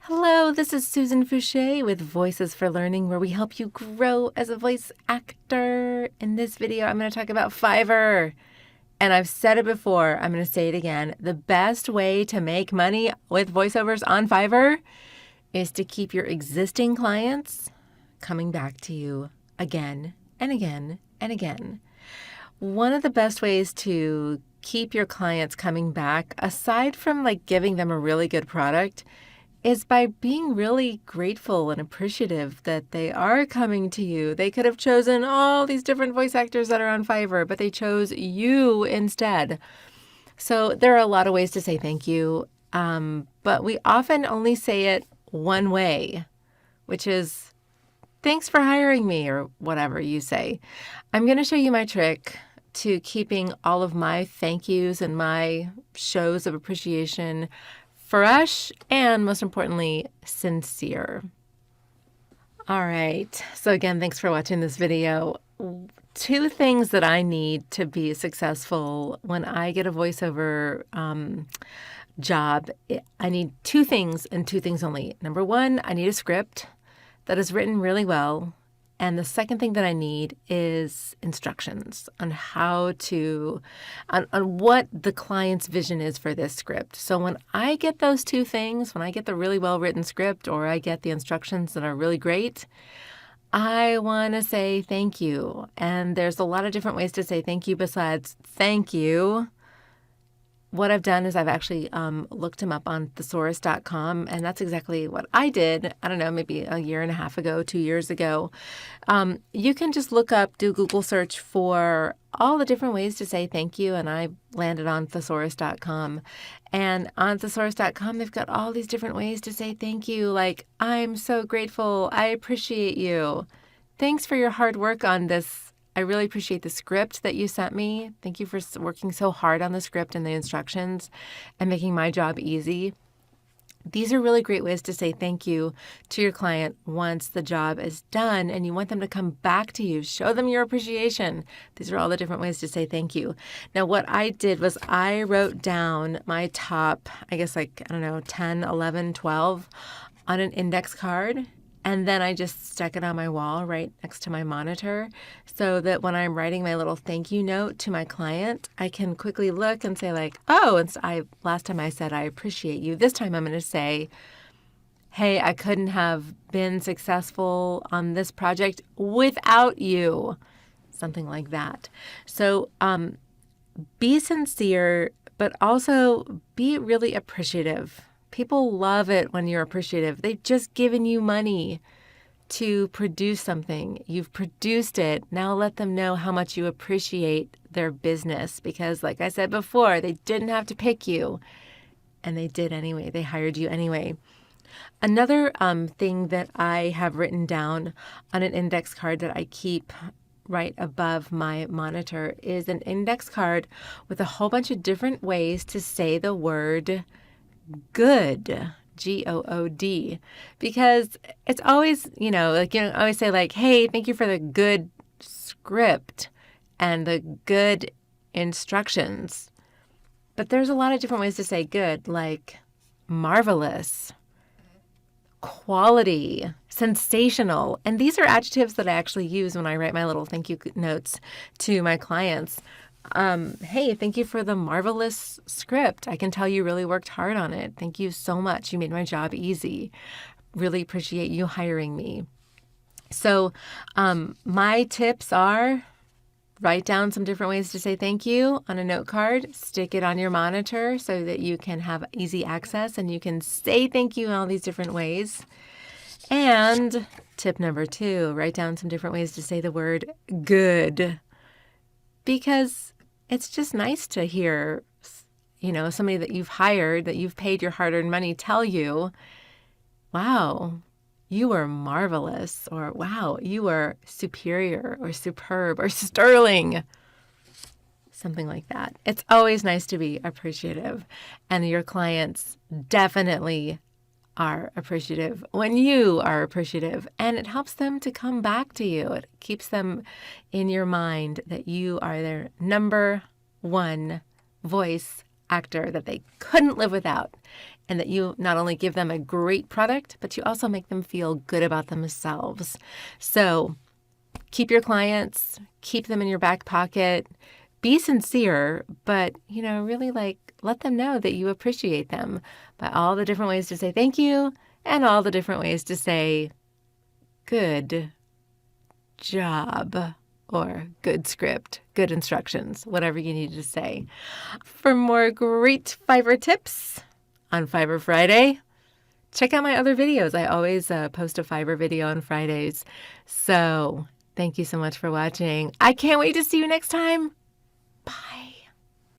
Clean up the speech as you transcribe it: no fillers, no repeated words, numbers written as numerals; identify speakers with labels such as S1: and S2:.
S1: Hello, this is Susan Fouché with Voices for Learning, where we help you grow as a voice actor. In this video, I'm going to talk about Fiverr. And I've said it before, I'm going to say it again. The best way to make money with voiceovers on Fiverr is to keep your existing clients coming back to you again and again and again. One of the best ways to keep your clients coming back, aside from giving them a really good product, is by being really grateful and appreciative that they are coming to you. They could have chosen all these different voice actors that are on Fiverr, but they chose you instead. So there are a lot of ways to say thank you, but we often only say it one way, which is thanks for hiring me, or whatever you say. I'm going to show you my trick to keeping all of my thank yous and my shows of appreciation fresh and, most importantly, sincere. All right. So again, thanks for watching this video. Two things that I need to be successful when I get a voiceover job. I need two things and two things only. Number one, I need a script that is written really well. And the second thing that I need is instructions on on what the client's vision is for this script. So when I get those two things, when I get the really well-written script or I get the instructions that are really great, I want to say thank you. And there's a lot of different ways to say thank you besides thank you. What I've done is I've actually looked him up on thesaurus.com, and that's exactly what I did. I don't know, maybe a year and a half ago, 2 years ago. You can just do Google search for all the different ways to say thank you, and I landed on thesaurus.com. And on thesaurus.com, they've got all these different ways to say thank you, like, I'm so grateful, I appreciate you. Thanks for your hard work on this. I really appreciate the script that you sent me. Thank you for working so hard on the script and the instructions and making my job easy. These are really great ways to say thank you to your client once the job is done and you want them to come back to you. Show them your appreciation. These are all the different ways to say thank you. Now, what I did was I wrote down my top, 10, 11, 12 on an index card. And then I just stuck it on my wall right next to my monitor so that when I'm writing my little thank you note to my client, I can quickly look and say last time I said I appreciate you. This time I'm going to say, hey, I couldn't have been successful on this project without you. Something like that. So be sincere, but also be really appreciative. People love it when you're appreciative. They've just given you money to produce something. You've produced it. Now let them know how much you appreciate their business because, like I said before, they didn't have to pick you, and they did anyway. They hired you anyway. Another thing that I have written down on an index card that I keep right above my monitor is an index card with a whole bunch of different ways to say the word good, G-O-O-D, because it's always, always say hey, thank you for the good script and the good instructions. But there's a lot of different ways to say good, like marvelous, quality, sensational. And these are adjectives that I actually use when I write my little thank you notes to my clients. Hey, thank you for the marvelous script. I can tell you really worked hard on it. Thank you so much. You made my job easy. Really appreciate you hiring me. So my tips are write down some different ways to say thank you on a note card, stick it on your monitor so that you can have easy access and you can say thank you in all these different ways. And tip number 2, write down some different ways to say the word good, because it's just nice to hear, somebody that you've hired, that you've paid your hard-earned money tell you, wow, you were marvelous, or wow, you were superior or superb or sterling. Something like that. It's always nice to be appreciative, and your clients definitely are appreciative when you are appreciative, and it helps them to come back to you. It keeps them in your mind that you are their number one voice actor that they couldn't live without, and that you not only give them a great product, but you also make them feel good about themselves. So keep your clients, keep them in your back pocket, be sincere, but, really let them know that you appreciate them by all the different ways to say thank you and all the different ways to say good job or good script, good instructions, whatever you need to say. For more great Fiverr tips on Fiverr Friday, check out my other videos. I always post a Fiverr video on Fridays. So thank you so much for watching. I can't wait to see you next time. Bye.